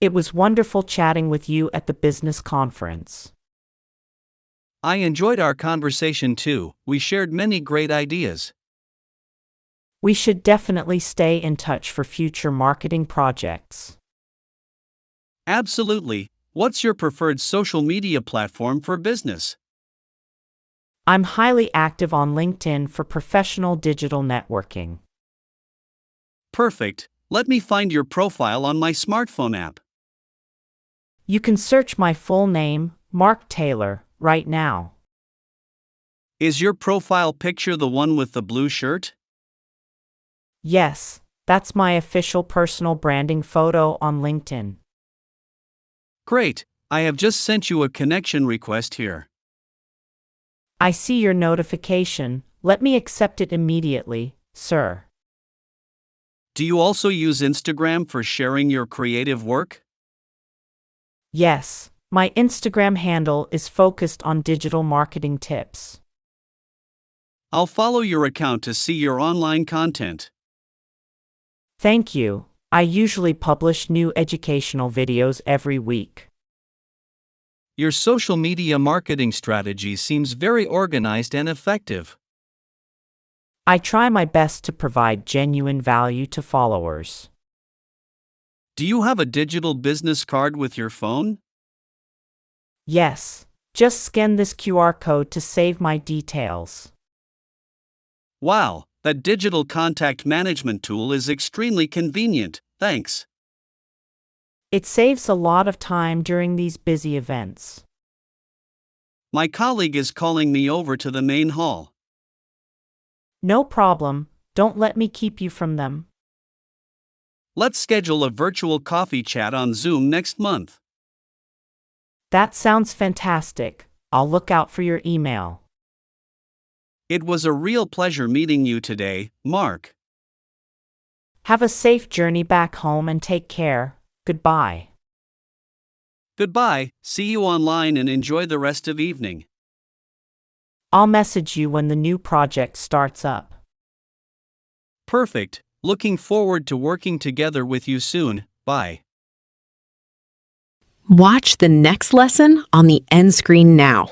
It was wonderful chatting with you at the business conference. I enjoyed our conversation too. We shared many great ideas. We should definitely stay in touch for future marketing projects. Absolutely. What's your preferred social media platform for business? I'm highly active on LinkedIn for professional digital networking. Perfect. Let me find your profile on my smartphone app. You can search my full name, Mark Taylor, right now. Is your profile picture the one with the blue shirt? Yes, that's my official personal branding photo on LinkedIn. Great. I have just sent you a connection request here. I see your notification. Let me accept it immediately, sir. Do you also use Instagram for sharing your creative work? Yes, my Instagram handle is focused on digital marketing tips. I'll follow your account to see your online content. Thank you. I usually publish new educational videos every week. Your social media marketing strategy seems very organized and effective. I try my best to provide genuine value to followers. Do you have a digital business card with your phone? Yes, just scan this QR code to save my details. Wow, that digital contact management tool is extremely convenient, thanks. It saves a lot of time during these busy events. My colleague is calling me over to the main hall. No problem, don't let me keep you from them. Let's schedule a virtual coffee chat on Zoom next month. That sounds fantastic. I'll look out for your email. It was a real pleasure meeting you today, Mark. Have a safe journey back home and take care. Goodbye. Goodbye, see you online and enjoy the rest of evening. I'll message you when the new project starts up. Perfect, looking forward to working together with you soon, bye. Watch the next lesson on the end screen now.